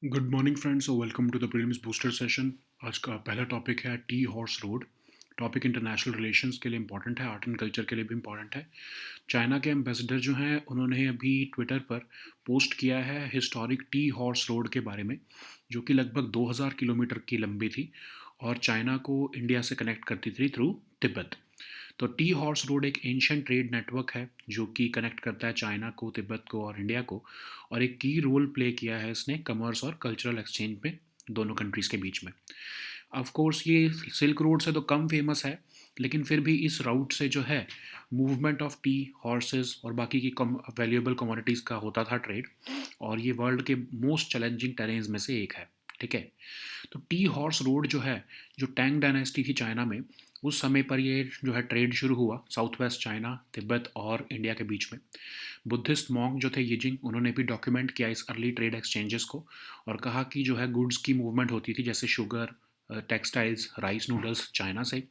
Good morning friends और welcome to the prelims booster session. आज का पहला टॉपिक है tea horse road. Topic international relations के लिए इंपॉर्टेंट है, आर्ट एंड कल्चर के लिए भी इंपॉर्टेंट है। चाइना के एम्बेसडर जो हैं उन्होंने अभी ट्विटर पर पोस्ट किया है हिस्टोरिक टी हॉर्स रोड के बारे में, जो कि लगभग 2000 किलोमीटर की लंबी थी और चाइना को इंडिया से कनेक्ट करती थी थ्रू तिब्बत। तो टी हॉर्स रोड एक एंशियंट ट्रेड नेटवर्क है जो कि कनेक्ट करता है चाइना को, तिब्बत को और इंडिया को, और एक की रोल प्ले किया है इसने कमर्स और कल्चरल एक्सचेंज में दोनों कंट्रीज़ के बीच में। ऑफ कोर्स ये सिल्क रोड से तो कम फेमस है, लेकिन फिर भी इस राउट से जो है मूवमेंट ऑफ टी हॉर्सेस और बाकी की वैल्यूएबल कमोडिटीज़ का होता था ट्रेड, और ये वर्ल्ड के मोस्ट चैलेंजिंग टेरेन्स में से एक है। ठीक है। तो टी हॉर्स रोड जो है, जो टैंग डायनेस्टी थी चाइना में, उस समय पर ये जो है ट्रेड शुरू हुआ साउथ वेस्ट चाइना, तिब्बत और इंडिया के बीच में। बुद्धिस्ट मॉन्क जो थे यिजिंग, उन्होंने भी डॉक्यूमेंट किया इस अर्ली ट्रेड एक्सचेंजेस को और कहा कि जो है गुड्स की मूवमेंट होती थी, जैसे sugar, textiles, rice noodles China से,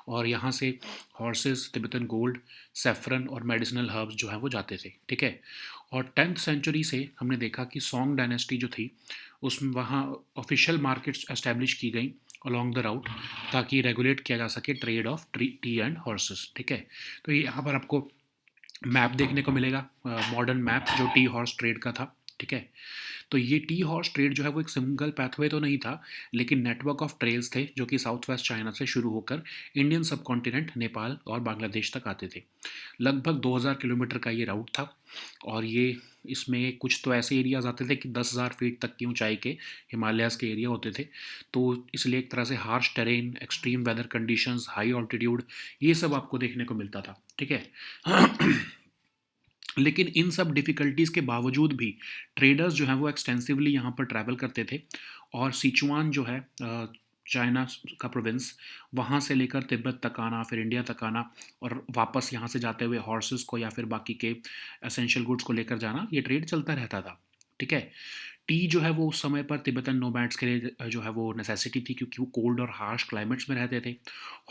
और यहाँ से हॉर्सेस, तिब्बतन गोल्ड, सेफ्रन और मेडिसिनल हर्ब्स जो है वो जाते थे। ठीक है। और 10th सेंचुरी से हमने देखा कि सॉन्ग डायनेस्टी जो थी उसमें वहाँ ऑफिशियल मार्केट्स एस्टेब्लिश की गई अलॉन्ग द राउट, ताकि रेगुलेट किया जा सके trade off T and horses. ठीक है। तो ये यहाँ पर आपको मैप देखने को मिलेगा, मॉडर्न मैप जो टी हॉर्स ट्रेड का था। ठीक है। तो ये टी हॉर्स ट्रेड जो है वो एक सिंगल पैथवे तो नहीं था, लेकिन नेटवर्क ऑफ ट्रेल्स थे जो कि साउथ वेस्ट चाइना से शुरू होकर इंडियन सब कॉन्टिनेंट, नेपाल और बांग्लादेश तक आते थे। लगभग 2000 किलोमीटर का ये राउट था, और ये इसमें कुछ तो ऐसे एरियाज आते थे कि 10,000 फीट तक की ऊंचाई के हिमालयाज़ के एरिया होते थे। तो इसलिए एक तरह से harsh terrain, extreme weather conditions, high altitude, ये सब आपको देखने को मिलता था। ठीक है। लेकिन इन सब डिफ़िकल्टीज़ के बावजूद भी ट्रेडर्स जो हैं वो एक्सटेंसिवली यहाँ पर ट्रैवल करते थे, और सिचुआन जो है चाइना का प्रोविंस, वहाँ से लेकर तिब्बत तक आना, फिर इंडिया तक आना, और वापस यहाँ से जाते हुए हॉर्सेस को या फिर बाकी के एसेंशियल गुड्स को लेकर जाना, ये ट्रेड चलता रहता था। ठीक है। टी जो है वो उस समय पर तिब्बतन नोमैड्स के लिए जो है वो नेसेसिटी थी, क्योंकि वो कोल्ड और हार्श क्लाइमेट्स में रहते थे।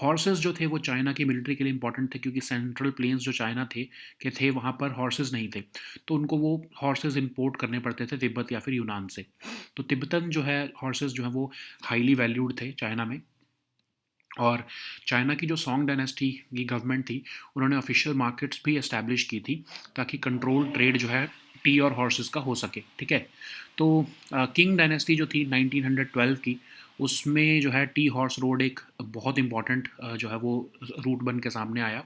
हॉर्सेस जो थे वो चाइना की मिलिट्री के लिए इंपॉर्टेंट थे, क्योंकि सेंट्रल प्लेन्स जो चाइना थे वहाँ पर हॉर्सेस नहीं थे, तो उनको वो हॉर्सेस इंपोर्ट करने पड़ते थे तिब्बत या फिर यूनान से। तो तिब्बतन जो है हॉर्सेस जो है वो हाईली वैल्यूड थे चाइना में। और चाइना की जो सॉन्ग डायनेस्टी की गवर्नमेंट थी, उन्होंने ऑफिशियल मार्केट्स भी एस्टैब्लिश की थी, ताकि कंट्रोल ट्रेड जो है टी और हॉर्सेस का हो सके। ठीक है। तो किंग डायनेस्टी जो थी 1912 की, उसमें जो है टी हॉर्स रोड एक बहुत इंपॉर्टेंट जो है वो रूट बन के सामने आया,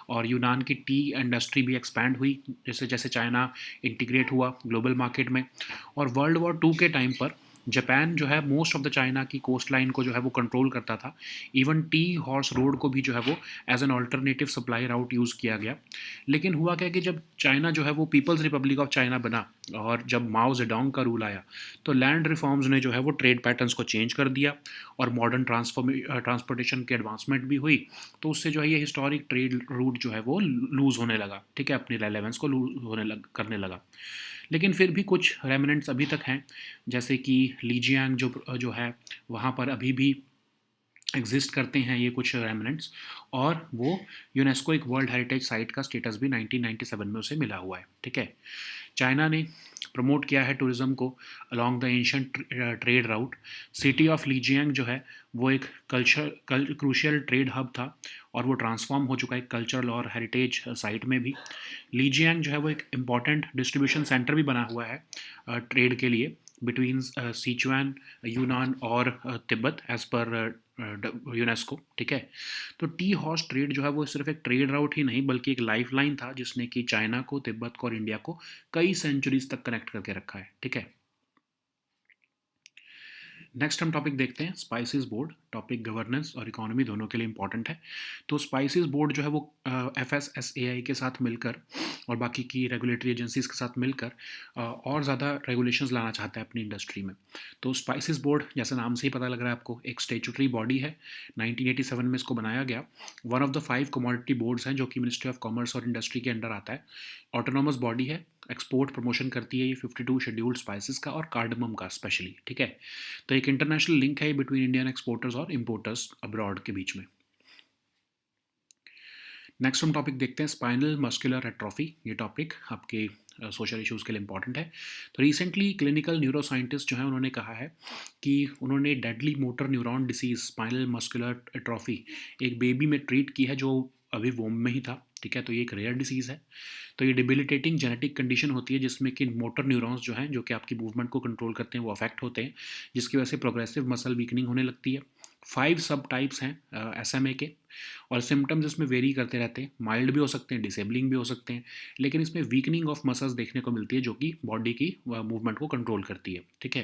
और यूनान की टी इंडस्ट्री भी एक्सपैंड हुई जैसे जैसे चाइना इंटीग्रेट हुआ ग्लोबल मार्केट में। और वर्ल्ड वॉर 2 के टाइम पर जापान जो है मोस्ट ऑफ द चाइना की कोस्ट लाइन को जो है वो कंट्रोल करता था। इवन टी हॉर्स रोड को भी जो है वो as an alternative supply route use किया गया। लेकिन हुआ क्या कि जब चाइना जो है वो पीपल्स रिपब्लिक ऑफ चाइना बना, और जब माओ जेडोंग का रूल आया, तो लैंड रिफॉर्म्स ने जो है वो ट्रेड पैटर्न्स को चेंज कर दिया, और मॉडर्न ट्रांसपोर्टेशन की एडवांसमेंट भी हुई। तो उससे जो है ये हिस्टोरिक ट्रेड रूट जो है वो लूज़ होने लगा। ठीक है। अपनी रेलेवेंस को लूज करने लगा। लेकिन फिर भी कुछ रेमिनेंट्स अभी तक हैं, जैसे कि लीजियांग जो है, वहाँ पर अभी भी एग्जिस्ट करते हैं ये कुछ रेमिनेंट्स, और वो यूनेस्को एक वर्ल्ड हेरिटेज साइट का स्टेटस भी 1997 में उसे मिला हुआ है। ठीक है। चाइना ने प्रमोट किया है टूरिज्म को along the ancient trade route. City of Lijiang जो है वो एक क्रूशियल ट्रेड हब था, और वो ट्रांसफॉर्म हो चुका है कल्चरल और हेरिटेज साइट में भी। लीजियांग जो है वो एक इम्पॉर्टेंट डिस्ट्रीब्यूशन सेंटर भी बना हुआ है ट्रेड के लिए, बिटवीन सिचुआन, यूनान और तिब्बत, एज पर यूनेस्को। ठीक है। तो टी हॉर्स ट्रेड जो है वो सिर्फ एक ट्रेड राउट ही नहीं, बल्कि एक लाइफ लाइन था, जिसने कि चाइना को, तिब्बत को और इंडिया को कई सेंचुरीज तक कनेक्ट करके रखा है। ठीक है। नेक्स्ट हम टॉपिक देखते हैं स्पाइसेस बोर्ड। टॉपिक गवर्नेंस और इकोनॉमी दोनों के लिए इंपॉर्टेंट है। तो स्पाइसेस बोर्ड जो है वो FSSAI के साथ मिलकर और बाकी की रेगुलेटरी एजेंसीज के साथ मिलकर और ज़्यादा रेगुलेशंस लाना चाहता है अपनी इंडस्ट्री में। तो स्पाइसेस बोर्ड, जैसे नाम से ही पता लग रहा है आपको, एक स्टेचुटरी बॉडी है। 1987 में इसको बनाया गया। One of the 5 commodity boards हैं जो कि मिनिस्ट्री ऑफ कॉमर्स और इंडस्ट्री के अंडर आता है। ऑटोनॉमस बॉडी है, एक्सपोर्ट प्रमोशन करती है ये 52 शेड्यूल्ड स्पाइसेस का और कार्डमम का स्पेशली। ठीक है। तो एक इंटरनेशनल लिंक है बिटवीन इंडियन एक्सपोर्टर्स और इम्पोर्टर्स अब्रॉड के बीच में। नेक्स्ट हम टॉपिक देखते हैं स्पाइनल मस्कुलर एट्रोफी। ये टॉपिक आपके सोशल इश्यूज़ के लिए इंपॉर्टेंट है। तो रिसेंटली क्लिनिकल न्यूरो साइंटिस्ट जो हैं उन्होंने कहा है कि उन्होंने deadly motor neuron disease spinal muscular atrophy एक बेबी में ट्रीट की है जो अभी वोम में ही था, ठीक है। तो ये एक रेयर डिसीज़ है। तो ये डिबिलिटेटिंग जेनेटिक कंडीशन होती है जिसमें कि मोटर न्यूरॉन्स जो हैं जो कि आपकी मूवमेंट को कंट्रोल करते हैं वो अफेक्ट होते हैं, जिसकी वजह से प्रोग्रेसिव मसल वीकनिंग होने लगती है। 5 सब टाइप्स हैं एसएमए के, और सिम्टम्स इसमें वेरी करते रहते हैं, माइल्ड भी हो सकते हैं, डिसेबलिंग भी हो सकते हैं, लेकिन इसमें वीकनिंग ऑफ मसल्स देखने को मिलती है जो कि बॉडी की मूवमेंट को कंट्रोल करती है, ठीक है।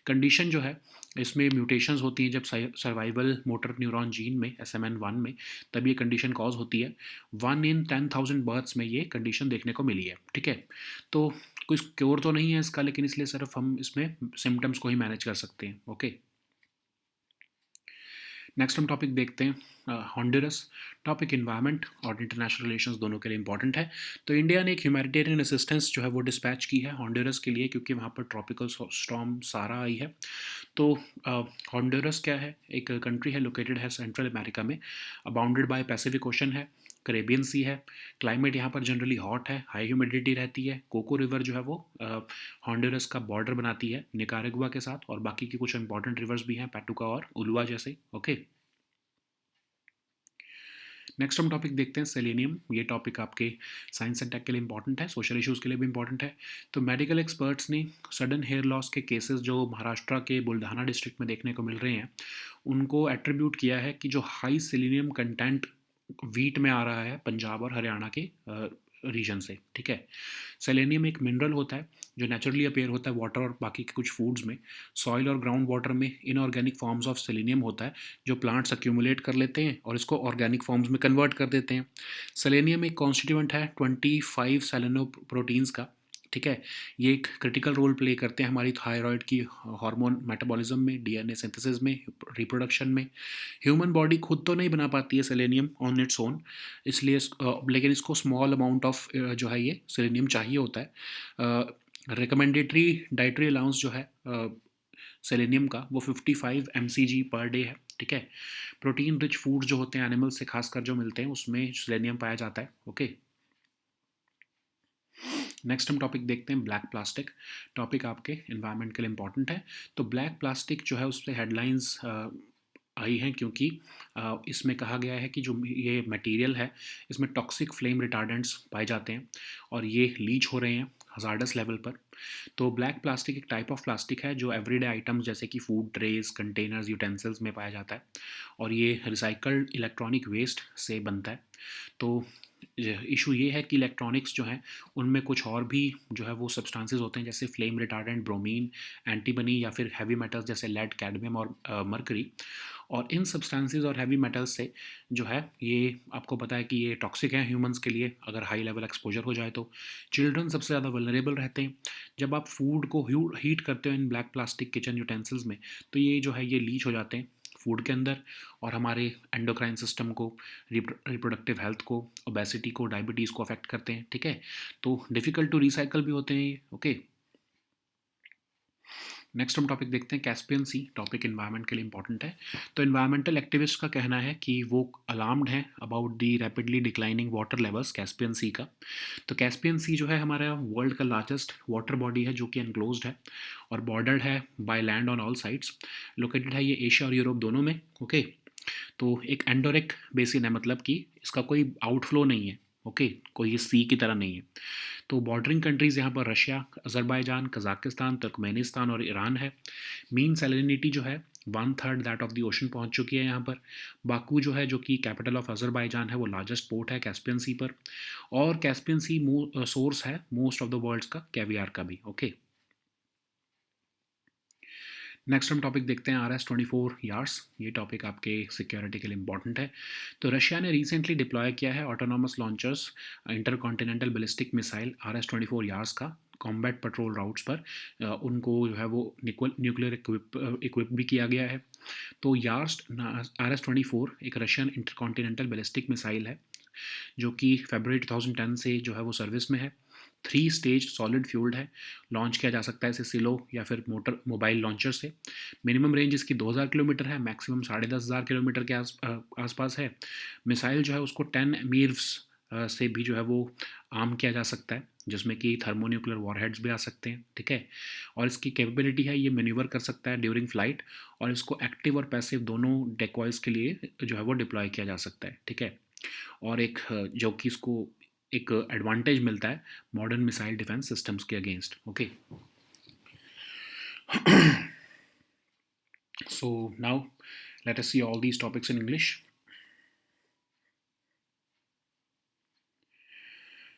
कंडीशन जो है इसमें म्यूटेशंस होती हैं जब सर्वाइवल मोटर न्यूरॉन जीन में SMN1 में, तब ये कंडीशन कॉज होती है। 1 in 10,000 बर्थ्स में ये कंडीशन देखने को मिली है, ठीक है। तो कोई क्योर तो नहीं है इसका, लेकिन इसलिए सिर्फ हम इसमें सिम्टम्स को ही मैनेज कर सकते हैं, ओके। नेक्स्ट हम टॉपिक देखते हैं हॉन्डुरस। टॉपिक इन्वायरमेंट और इंटरनेशनल रिलेशंस दोनों के लिए इंपॉर्टेंट है। तो इंडिया ने एक ह्यूमैनिटेरियन असिस्टेंस जो है वो डिस्पैच की है हॉन्डुरस के लिए, क्योंकि वहाँ पर ट्रॉपिकल स्टॉर्म सारा आई है। तो हॉन्डुरस क्या है, एक कंट्री है, लोकेटेड है सेंट्रल अमेरिका में, बाउंडेड बाय पैसिफिक ओशन है, करेबियन सी है। क्लाइमेट यहाँ पर जनरली हॉट है, हाई ह्यूमिडिटी रहती है। कोको रिवर जो है वो हॉन्डुरस का बॉर्डर बनाती है निकारागुआ के साथ, और बाकी की कुछ इंपॉर्टेंट रिवर्स भी हैं, पैटुका और उलुआ जैसे, ओके। नेक्स्ट हम टॉपिक देखते हैं सेलेनियम। ये टॉपिक आपके साइंस एंड टेक के लिए इंपॉर्टेंट है, सोशल इश्यूज़ के लिए भी इंपॉर्टेंट है। तो मेडिकल एक्सपर्ट्स ने सडन हेयर लॉस के केसेस जो महाराष्ट्र के बुल्ढाना डिस्ट्रिक्ट में देखने को मिल रहे हैं, उनको एट्रीब्यूट किया है कि जो हाई सेलेनियम कंटेंट वीट में आ रहा है पंजाब और हरियाणा के रीजन से, ठीक है। सेलेनियम एक मिनरल होता है जो नेचुरली अपेयर होता है वाटर और बाकी के कुछ फूड्स में। सॉइल और ग्राउंड वाटर में इनऑर्गेनिक फॉर्म्स ऑफ सेलेनियम होता है जो प्लांट्स अक्यूमुलेट कर लेते हैं और इसको ऑर्गेनिक फॉर्म्स में कन्वर्ट कर देते हैं। सेलेनियम एक कॉन्स्टिट्यूएंट है 25 सेलेनो प्रोटीन्स का, ठीक है। ये एक क्रिटिकल रोल प्ले करते हैं हमारी थायराइड की हार्मोन मेटाबॉलिज्म में, डीएनए सिंथेसिस में, रिप्रोडक्शन में। ह्यूमन बॉडी खुद तो नहीं बना पाती है सेलेनियम ऑन इट्स ओन, इसलिए लेकिन इसको स्मॉल अमाउंट ऑफ जो है ये सेलेनियम चाहिए होता है। रिकमेंडेटरी डाइटरी अलाउंस जो है सेलेनियम का वो 55 mcg पर डे है, ठीक है। प्रोटीन रिच फूड्स जो होते हैं एनिमल से खासकर जो मिलते हैं उसमें सेलेनियम पाया जाता है, ओके। नेक्स्ट हम टॉपिक देखते हैं ब्लैक प्लास्टिक। टॉपिक आपके इन्वायरमेंट के लिए इंपॉर्टेंट है। तो ब्लैक प्लास्टिक जो है उस पर हेडलाइंस आई हैं क्योंकि इसमें कहा गया है कि जो ये मटेरियल है इसमें टॉक्सिक फ्लेम रिटार्डेंट्स पाए जाते हैं और ये लीच हो रहे हैं हजार्डस लेवल पर। तो ब्लैक प्लास्टिक एक टाइप ऑफ प्लास्टिक है जो एवरीडे आइटम्स जैसे कि फूड ट्रेज, कंटेनर्स, यूटेंसिल्स में पाया जाता है और ये रिसाइकल्ड इलेक्ट्रॉनिक वेस्ट से बनता है। तो इशू ये है कि इलेक्ट्रॉनिक्स जो हैं उनमें कुछ और भी जो है वो सब्सटेंसेस होते हैं जैसे फ्लेम रिटार्डेंट, ब्रोमीन, एंटीमनी या फिर हैवी मेटल्स जैसे लेड, कैडमियम और मरकरी। और इन सब्सटेंसेस और हैवी मेटल्स से जो है ये आपको पता है कि ये टॉक्सिक हैं ह्यूमंस के लिए अगर हाई लेवल एक्सपोजर हो जाए तो। चिल्ड्रन सबसे ज़्यादा वल्नरेबल रहते हैं। जब आप फूड को हीट करते हो इन ब्लैक प्लास्टिक किचन यूटेंसिल्स में तो ये जो है ये लीच हो जाते हैं फूड के अंदर और हमारे एंडोक्राइन सिस्टम को, रिप्रोडक्टिव हेल्थ को, ओबेसिटी को, डायबिटीज़ को अफेक्ट करते हैं, ठीक है। तो डिफ़िकल्ट टू रिसाइकल भी होते हैं ये, ओके। नेक्स्ट हम टॉपिक देखते हैं कैस्पियन सी। टॉपिक इन्वायरमेंट के लिए इंपॉर्टेंट है। तो इन्वायरमेंटल एक्टिविस्ट का कहना है कि वो अलार्म्ड हैं about the rapidly declining water levels Caspian Sea का। तो कैस्पियन सी जो है हमारा वर्ल्ड का लार्जेस्ट वाटर बॉडी है जो कि एनक्लोज्ड है और बॉर्डर्ड है by land on all sides. Located है ये एशिया और यूरोप दोनों में, ओके। तो एक एंडोरिक बेसिन है, मतलब कि इसका कोई आउटफ्लो नहीं है, ओके, कोई ये सी की तरह नहीं है। तो बॉर्डरिंग कंट्रीज़ यहाँ पर रशिया, अज़रबैजान, कज़ाकिस्तान, तुर्कमेनिस्तान और ईरान है। मीन सैलिनिटी जो है 1/3 दैट ऑफ द ओशन पहुँच चुकी है यहाँ पर। बाकू जो है जो कि कैपिटल ऑफ अज़रबैजान है वो लार्जेस्ट पोर्ट है कैस्पियन सी पर। और कैस्पियन सी सोर्स है मोस्ट ऑफ द वर्ल्ड्स का कैवियार का भी, ओके। नेक्स्ट हम टॉपिक देखते हैं RS-24 यार्स। ये टॉपिक आपके सिक्योरिटी के लिए इंपॉर्टेंट है। तो रशिया ने रिसेंटली डिप्लॉय किया है autonomous launchers intercontinental ballistic missile RS-24 Yars का कॉम्बैट पेट्रोल राउट्स पर। उनको जो है वो न्यूक्लियर इक्विप भी किया गया है। तो यार्स RS-24 एक रशियन इंटरकॉन्टिनेंटल बैलिस्टिक मिसाइल है जो कि फरवरी 2010 से जो है वो सर्विस में है। 3 स्टेज सॉलिड फ्यूल्ड है। लॉन्च किया जा सकता है इसे सिलो या फिर मोबाइल लॉन्चर से। मिनिमम रेंज इसकी 2000 किलोमीटर है, मैक्सिमम 10,500 किलोमीटर के आसपास है। मिसाइल जो है उसको 10 मीर्व्स से भी जो है वो आर्म किया जा सकता है, जिसमें कि थर्मोन्यूक्लियर वॉरहेड्स भी आ सकते हैं, ठीक है। और इसकी कैपेबिलिटी है, ये मैन्यूवर कर सकता है ड्यूरिंग फ्लाइट, और इसको एक्टिव और पैसिव दोनों डेकॉयज़ के लिए जो है वो डिप्लॉय किया जा सकता है, ठीक है। और एक जो कि इसको एक एडवांटेज मिलता है मॉडर्न मिसाइल डिफेंस सिस्टम्स के against, okay. So now let us see all these topics in English.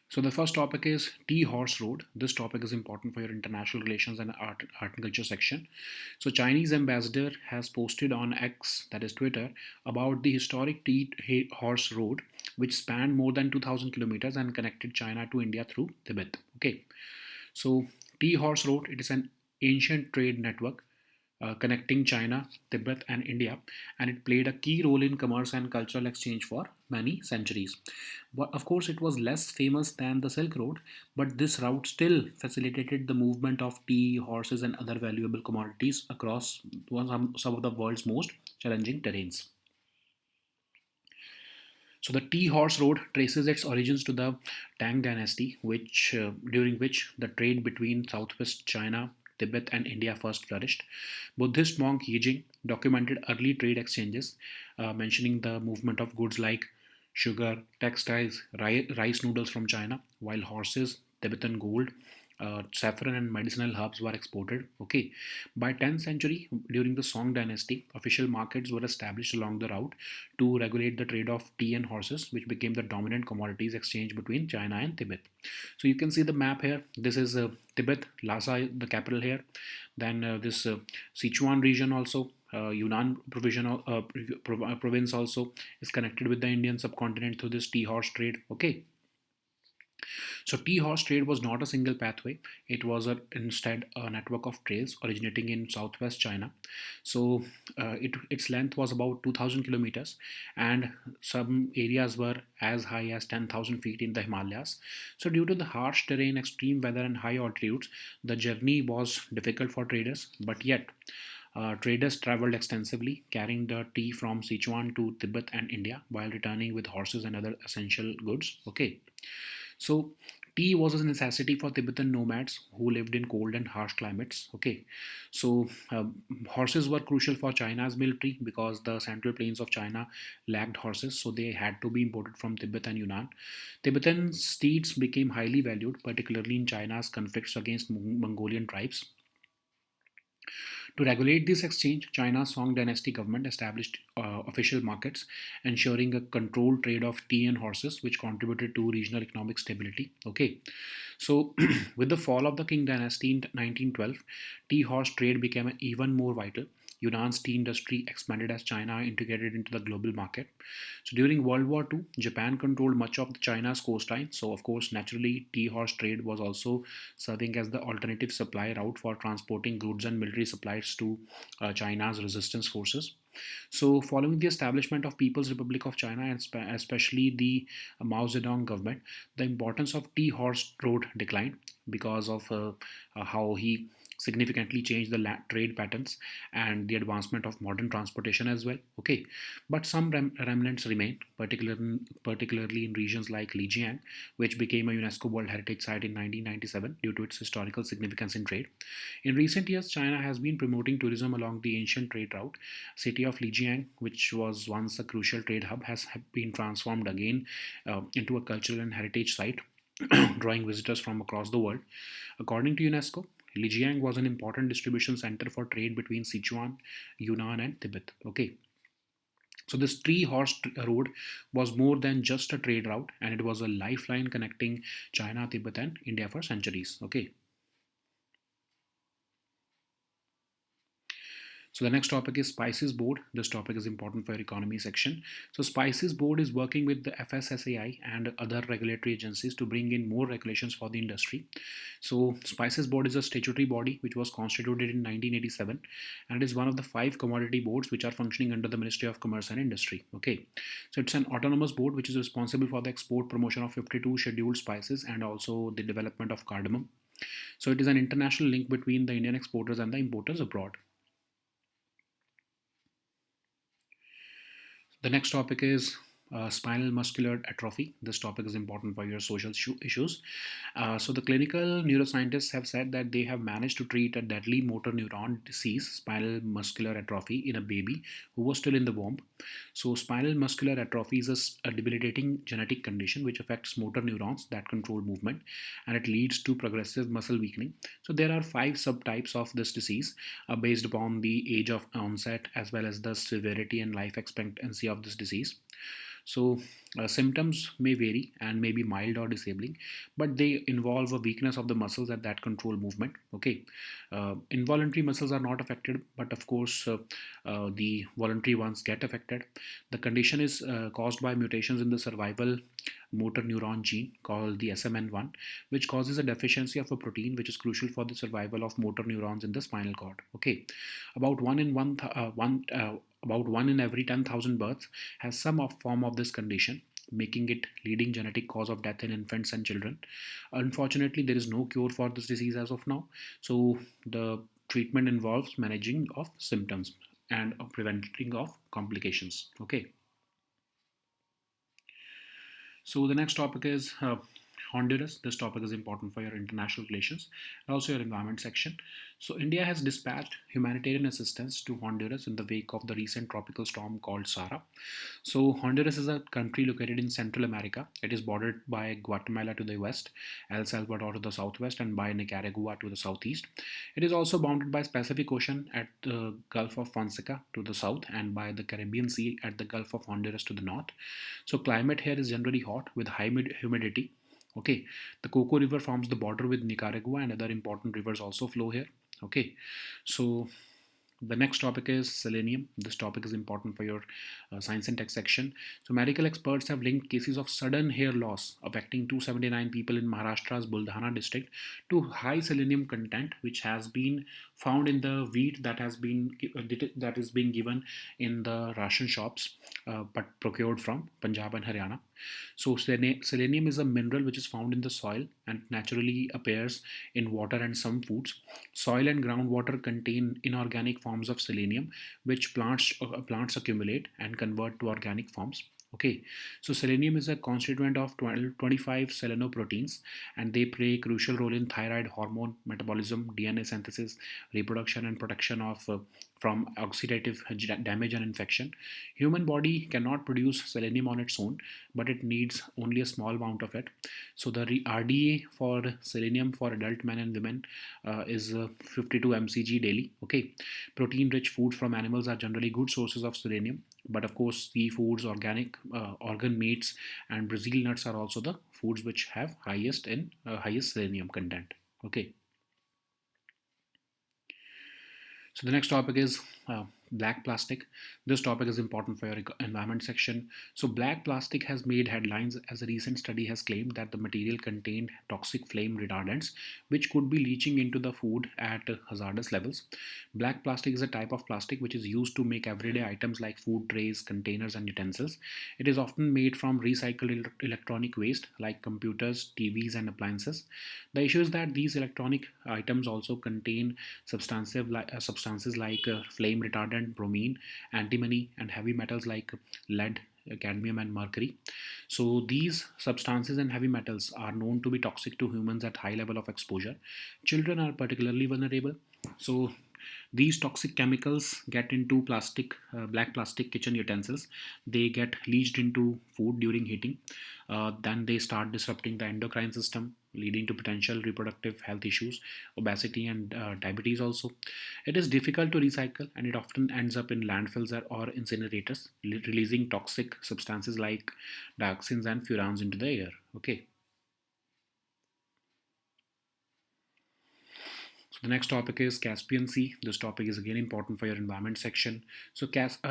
So the first topic is Tea Horse Road. This topic is important for your international relations and art and culture section. So Chinese ambassador has posted on X, that is Twitter, about the historic Tea Horse Road, which spanned more than 2,000 kilometers and connected China to India through Tibet. Okay, so Tea Horse Road, it is an ancient trade network connecting China, Tibet, and India, and it played a key role in commerce and cultural exchange for many centuries. But of course, it was less famous than the Silk Road, but this route still facilitated the movement of tea, horses, and other valuable commodities across some of the world's most challenging terrains. So the Tea Horse Road traces its origins to the Tang Dynasty, during which the trade between southwest China, Tibet, and India first flourished. Buddhist monk Yijing documented early trade exchanges, mentioning the movement of goods like sugar, textiles, rice noodles from China, while horses, Tibetan gold, saffron, and medicinal herbs were exported. Okay, by 10th century, during the Song Dynasty, official markets were established along the route to regulate the trade of tea and horses, which became the dominant commodities exchange between China and Tibet. So you can see the map here. This is Tibet, Lhasa, the capital here. Then this Sichuan region also. Yunnan province also is connected with the Indian subcontinent through this tea horse trade. Okay, so tea horse trade was not a single pathway. It was instead a network of trails originating in southwest China. So its length was about 2,000 kilometers, and some areas were as high as 10,000 feet in the Himalayas. So due to the harsh terrain, extreme weather, and high altitudes, the journey was difficult for traders. But yet, traders traveled extensively, carrying the tea from Sichuan to Tibet and India while returning with horses and other essential goods. Okay, so tea was a necessity for Tibetan nomads who lived in cold and harsh climates. Okay, so horses were crucial for China's military because the central plains of China lacked horses, so they had to be imported from Tibet and Yunnan. Tibetan steeds became highly valued, particularly in China's conflicts against Mongolian tribes. To regulate this exchange, China's Song dynasty government established official markets, ensuring a controlled trade of tea and horses, which contributed to regional economic stability. Okay, so with the fall of the Qing dynasty in 1912, tea horse trade became even more vital. Yunnan's tea industry expanded as China integrated into the global market. So during World War II, Japan controlled much of China's coastline. So of course, naturally, tea horse trade was also serving as the alternative supply route for transporting goods and military supplies to China's resistance forces. So, following the establishment of People's Republic of China and especially the Mao Zedong government, the importance of tea horse road declined because of how he significantly changed the trade patterns and the advancement of modern transportation as well. Okay, but some remnants remain, particularly in regions like Lijiang, which became a UNESCO World Heritage Site in 1997 due to its historical significance in trade. In recent years, China has been promoting tourism along the ancient trade route. City of Lijiang, which was once a crucial trade hub, has been transformed again into a cultural and heritage site, drawing visitors from across the world. According to UNESCO, Lijiang was an important distribution center for trade between Sichuan, Yunnan, and Tibet. Okay, so this three horse road was more than just a trade route, and it was a lifeline connecting China, Tibet, and India for centuries. Okay, so the next topic is Spices Board. This topic is important for your economy section. So Spices Board is working with the FSSAI and other regulatory agencies to bring in more regulations for the industry. So Spices Board is a statutory body which was constituted in 1987, and it is one of the five commodity boards which are functioning under the Ministry of Commerce and Industry. Okay, so it's an autonomous board which is responsible for the export promotion of 52 scheduled spices and also the development of cardamom. So it is an international link between the Indian exporters and the importers abroad. The next topic is spinal muscular atrophy. This topic is important for your social issues. So, the clinical neuroscientists have said that they have managed to treat a deadly motor neuron disease, spinal muscular atrophy, in a baby who was still in the womb. So, spinal muscular atrophy is a debilitating genetic condition which affects motor neurons that control movement, and it leads to progressive muscle weakening. So, there are five subtypes of this disease based upon the age of onset as well as the severity and life expectancy of this disease. So, symptoms may vary and may be mild or disabling, but they involve a weakness of the muscles that control movement. Okay, involuntary muscles are not affected, but of course, the voluntary ones get affected. The condition is caused by mutations in the survival motor neuron gene called the SMN1, which causes a deficiency of a protein which is crucial for the survival of motor neurons in the spinal cord. Okay, about one in one, th- one about one in every 10,000 births has some form of this condition, making it leading genetic cause of death in infants and children. Unfortunately, there is no cure for this disease as of now. So the treatment involves managing of symptoms and preventing of complications. Okay. So the next topic is Honduras. This topic is important for your international relations and also your environment section. So India has dispatched humanitarian assistance to Honduras in the wake of the recent tropical storm called Sara. So Honduras is a country located in Central America. It is bordered by Guatemala to the west, El Salvador to the southwest, and by Nicaragua to the southeast. It is also bounded by Pacific Ocean at the Gulf of Fonseca to the south and by the Caribbean Sea at the Gulf of Honduras to the north. So climate here is generally hot with high humidity. Okay, the Coco River forms the border with Nicaragua, and other important rivers also flow here. Okay, so the next topic is selenium. This topic is important for your science and tech section. So, medical experts have linked cases of sudden hair loss affecting 279 people in Maharashtra's Buldhana district to high selenium content, which has been found in the wheat that is being given in the ration shops, but procured from Punjab and Haryana. So, selenium is a mineral which is found in the soil and naturally appears in water and some foods. Soil and groundwater contain inorganic forms of selenium, which plants accumulate and convert to organic forms. Okay, so selenium is a constituent of 25 selenoproteins, and they play a crucial role in thyroid hormone metabolism, DNA synthesis, reproduction, and protection of from oxidative damage and infection. Human body cannot produce selenium on its own, but it needs only a small amount of it. So the RDA for selenium for adult men and women is 52 mcg daily. Okay, protein rich foods from animals are generally good sources of selenium, but of course seafoods, organic organ meats, and Brazil nuts are also the foods which have highest selenium content. Okay, so the next topic is black plastic. This topic is important for your environment section. So black plastic has made headlines as a recent study has claimed that the material contained toxic flame retardants, which could be leaching into the food at hazardous levels. Black plastic is a type of plastic which is used to make everyday items like food trays, containers, and utensils. It is often made from recycled electronic waste like computers, TVs, and appliances. The issue is that these electronic items also contain substances like flame retardant, bromine, antimony, and heavy metals like lead, cadmium, and mercury. So these substances and heavy metals are known to be toxic to humans at high level of exposure. Children are particularly vulnerable. So these toxic chemicals get into black plastic kitchen utensils. They get leached into food during heating. Then they start disrupting the endocrine system, leading to potential reproductive health issues, obesity, and diabetes also. It is difficult to recycle, and it often ends up in landfills or incinerators, releasing toxic substances like dioxins and furans into the air. Okay. So the next topic is Caspian Sea. This topic is again important for your environment section. So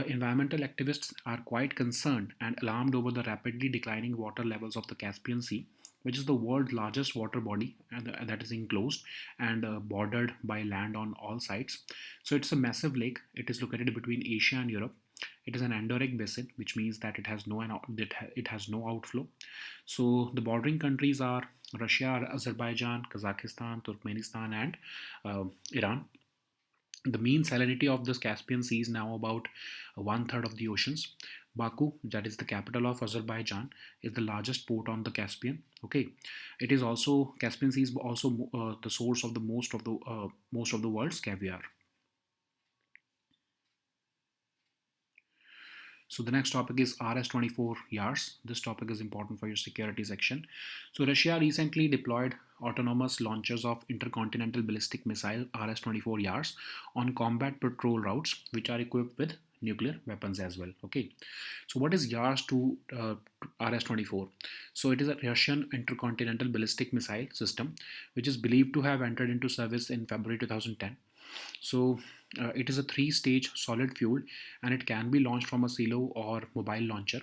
environmental activists are quite concerned and alarmed over the rapidly declining water levels of the Caspian Sea, which is the world's largest water body and that is enclosed and bordered by land on all sides. So it's a massive lake. It is located between Asia and Europe. It is an endorheic basin, which means that it has no outflow. So the bordering countries are Russia, Azerbaijan, Kazakhstan, Turkmenistan, and Iran. The mean salinity of this Caspian Sea is now about one third of the oceans. Baku, that is the capital of Azerbaijan, is the largest port on the Caspian. Okay, it is also Caspian Sea is also the source of the most of the world's caviar. So the next topic is RS-24 YARS. This topic is important for your security section. So Russia recently deployed autonomous launchers of intercontinental ballistic missile RS-24 YARS on combat patrol routes, which are equipped with nuclear weapons as well. Okay, so what is YARS to RS-24? So it is a Russian intercontinental ballistic missile system, which is believed to have entered into service in February 2010. So it is a three-stage solid fuel, and it can be launched from a silo or mobile launcher.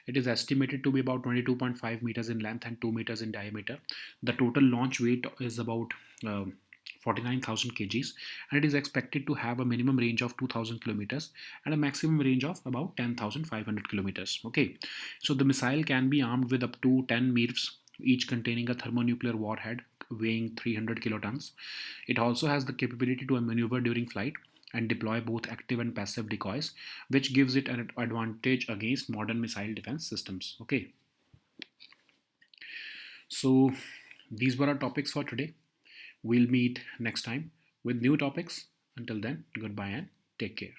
It is estimated to be about 22.5 meters in length and 2 meters in diameter. The total launch weight is about 49,000 kgs, and it is expected to have a minimum range of 2,000 kilometers and a maximum range of about 10,500 kilometers. Okay, so the missile can be armed with up to 10 MIRVs, each containing a thermonuclear warhead weighing 300 kilotons. It also has the capability to maneuver during flight and deploy both active and passive decoys, which gives it an advantage against modern missile defense systems. Okay, so these were our topics for today. We'll meet next time with new topics. Until then, goodbye and take care.